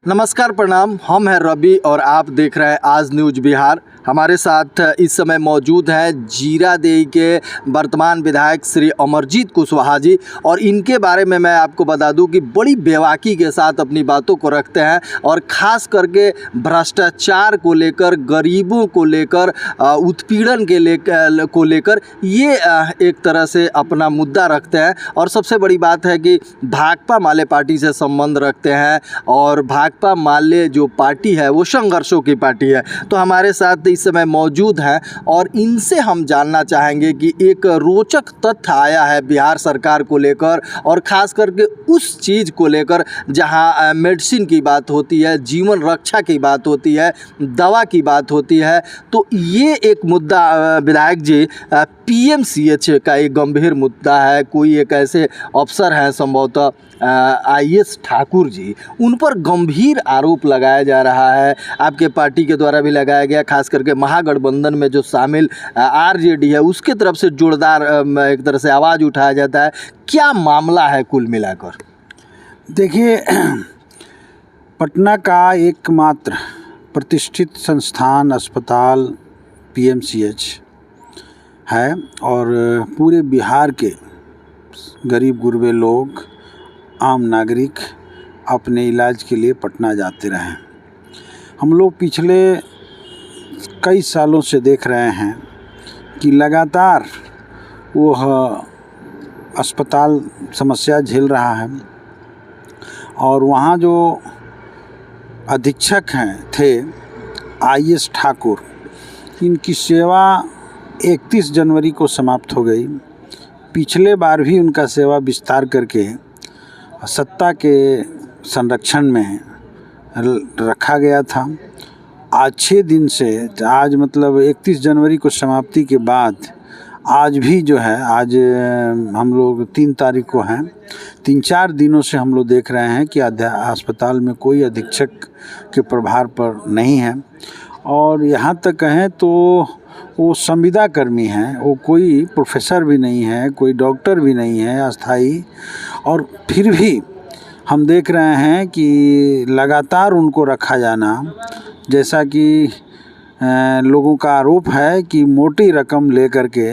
नमस्कार, प्रणाम। हम हैं रवि और आप देख रहे हैं आज न्यूज़ बिहार। हमारे साथ इस समय मौजूद हैं जीरादेई के वर्तमान विधायक श्री अमरजीत कुशवाहा जी, और इनके बारे में मैं आपको बता दूं कि बड़ी बेबाकी के साथ अपनी बातों को रखते हैं और ख़ास करके भ्रष्टाचार को लेकर, गरीबों को लेकर, उत्पीड़न को लेकर ये एक तरह से अपना मुद्दा रखते हैं। और सबसे बड़ी बात है कि भाकपा माले पार्टी से संबंध रखते हैं और भाकपा माले जो पार्टी है वो संघर्षों की पार्टी है। तो हमारे साथ इस समय मौजूद हैं और इनसे हम जानना चाहेंगे कि एक रोचक तथ्य आया है बिहार सरकार को लेकर, और ख़ास करके उस चीज़ को लेकर जहां मेडिसिन की बात होती है, जीवन रक्षा की बात होती है, दवा की बात होती है। तो ये एक मुद्दा विधायक जी, पीएमसीएच का एक गंभीर मुद्दा है। कोई एक ऐसे अफसर हैं संभवतः आईएएस ठाकुर जी, उन पर गंभीर आरोप लगाया जा रहा है। आपके पार्टी के द्वारा भी लगाया गया, खास करके महागठबंधन में जो शामिल आरजेडी है उसके तरफ से जोरदार एक तरह से आवाज़ उठाया जाता है। क्या मामला है कुल मिलाकर? देखिए, पटना का एकमात्र प्रतिष्ठित संस्थान अस्पताल पीएमसीएच है और पूरे बिहार के गरीब गुरबे लोग, आम नागरिक अपने इलाज के लिए पटना जाते रहे। हम लोग पिछले कई सालों से देख रहे हैं कि लगातार वो अस्पताल समस्या झेल रहा है और वहाँ जो अधीक्षक थे आईएएस ठाकुर, इनकी सेवा 31 जनवरी को समाप्त हो गई। पिछले बार भी उनका सेवा विस्तार करके सत्ता के संरक्षण में रखा गया था। आज 6 दिन से, आज मतलब 31 जनवरी को समाप्ति के बाद आज भी जो है, आज हम लोग 3 तारीख को हैं, 3-4 दिनों से हम लोग देख रहे हैं कि अस्पताल में कोई अधीक्षक के प्रभार पर नहीं है। और यहाँ तक कहें तो वो संविदा कर्मी हैं, वो कोई प्रोफेसर भी नहीं है, कोई डॉक्टर भी नहीं है अस्थाई, और फिर भी हम देख रहे हैं कि लगातार उनको रखा जाना, जैसा कि लोगों का आरोप है कि मोटी रकम लेकर के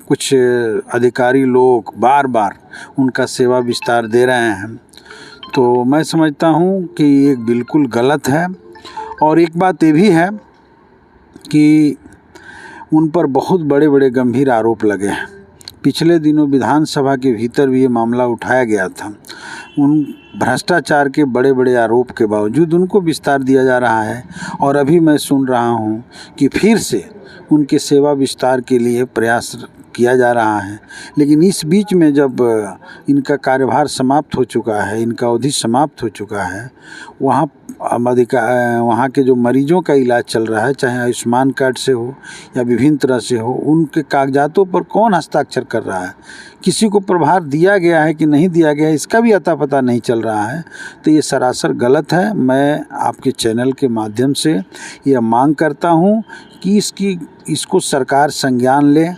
कुछ अधिकारी लोग बार बार उनका सेवा विस्तार दे रहे हैं। तो मैं समझता हूँ कि ये बिल्कुल गलत है। और एक बात ये भी है कि उन पर बहुत बड़े बड़े गंभीर आरोप लगे हैं। पिछले दिनों विधानसभा के भीतर भी ये मामला उठाया गया था। उन भ्रष्टाचार के बड़े बड़े आरोप के बावजूद उनको विस्तार दिया जा रहा है, और अभी मैं सुन रहा हूँ कि फिर से उनके सेवा विस्तार के लिए प्रयास किया जा रहा है। लेकिन इस बीच में जब इनका कार्यभार समाप्त हो चुका है, इनका अवधि समाप्त हो चुका है, वहाँ के जो मरीजों का इलाज चल रहा है, चाहे आयुष्मान कार्ड से हो या विभिन्न तरह से हो, उनके कागजातों पर कौन हस्ताक्षर कर रहा है, किसी को प्रभार दिया गया है कि नहीं दिया गया है, इसका भी अता पता नहीं चल रहा है। तो ये सरासर गलत है। मैं आपके चैनल के माध्यम से यह मांग करता हूँ कि इसको सरकार संज्ञान ले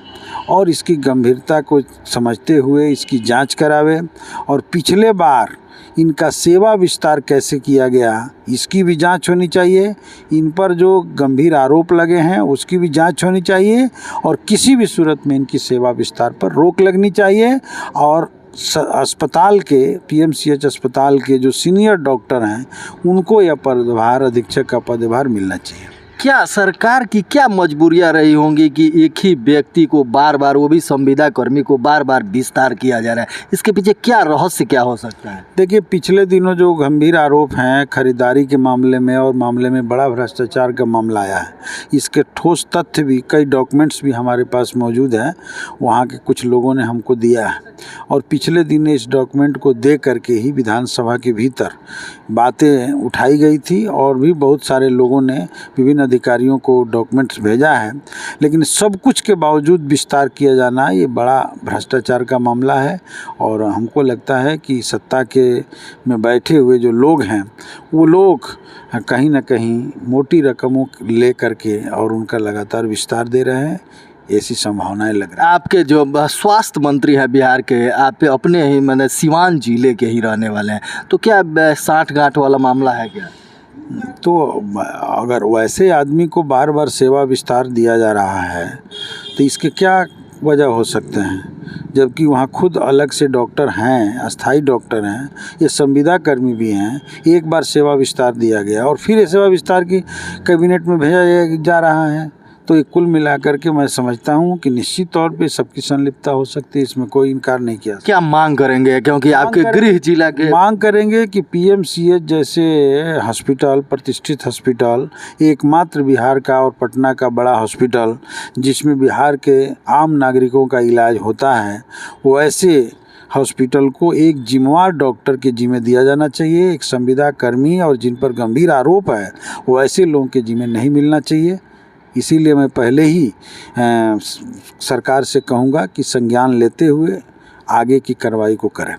और इसकी गंभीरता को समझते हुए इसकी जांच करावे, और पिछले बार इनका सेवा विस्तार कैसे किया गया इसकी भी जांच होनी चाहिए। इन पर जो गंभीर आरोप लगे हैं उसकी भी जांच होनी चाहिए, और किसी भी सूरत में इनकी सेवा विस्तार पर रोक लगनी चाहिए। और अस्पताल के, पीएमसीएच अस्पताल के जो सीनियर डॉक्टर हैं उनको यह पदभार, अधीक्षक का पदभार मिलना चाहिए। क्या सरकार की क्या मजबूरियां रही होंगी कि एक ही व्यक्ति को बार बार, वो भी संविदा कर्मी को बार बार विस्तार किया जा रहा है? इसके पीछे क्या रहस्य क्या हो सकता है? देखिए, पिछले दिनों जो गंभीर आरोप हैं खरीदारी के मामले में और मामले में बड़ा भ्रष्टाचार का मामला आया है, इसके ठोस तथ्य भी, कई डॉक्यूमेंट्स भी हमारे पास मौजूद हैं, वहाँ के कुछ लोगों ने हमको दिया है। और पिछले दिन इस डॉक्यूमेंट को दे करके ही विधानसभा के भीतर बातें उठाई गई थी, और भी बहुत सारे लोगों ने विभिन्न अधिकारियों को डॉक्यूमेंट्स भेजा है। लेकिन सब कुछ के बावजूद विस्तार किया जाना ये बड़ा भ्रष्टाचार का मामला है। और हमको लगता है कि सत्ता के में बैठे हुए जो लोग हैं वो लोग कहीं ना कहीं मोटी रकमों ले करके और उनका लगातार विस्तार दे रहे हैं। ऐसी संभावनाएं लग रही आपके जो स्वास्थ्य मंत्री हैं बिहार के, आप अपने ही मैंने सिवान जिले के ही रहने वाले हैं, तो क्या साठ गांठ वाला मामला है क्या? तो अगर वैसे आदमी को बार बार सेवा विस्तार दिया जा रहा है तो इसके क्या वजह हो सकते हैं, जबकि वहाँ खुद अलग से डॉक्टर हैं, अस्थाई डॉक्टर हैं, ये संविदा कर्मी भी हैं। एक बार सेवा विस्तार दिया गया और फिर ये सेवा विस्तार की कैबिनेट में भेजा जा रहा है। तो ये कुल मिलाकर के मैं समझता हूँ कि निश्चित तौर पे सबकी संलिप्तता हो सकती है, इसमें कोई इनकार नहीं किया। क्या मांग करेंगे, क्योंकि आपके गृह जिला के मांग करेंगे कि पीएमसीएच जैसे हॉस्पिटल, प्रतिष्ठित हॉस्पिटल, एकमात्र बिहार का और पटना का बड़ा हॉस्पिटल जिसमें बिहार के आम नागरिकों का इलाज होता है, वो ऐसे हॉस्पिटल को एक जिम्मेवार डॉक्टर के जिम्मे दिया जाना चाहिए। एक संविदा कर्मी और जिन पर गंभीर आरोप है वो ऐसे लोगों के जिम्मे नहीं मिलना चाहिए। इसीलिए मैं पहले ही सरकार से कहूँगा कि संज्ञान लेते हुए आगे की कार्रवाई को करें।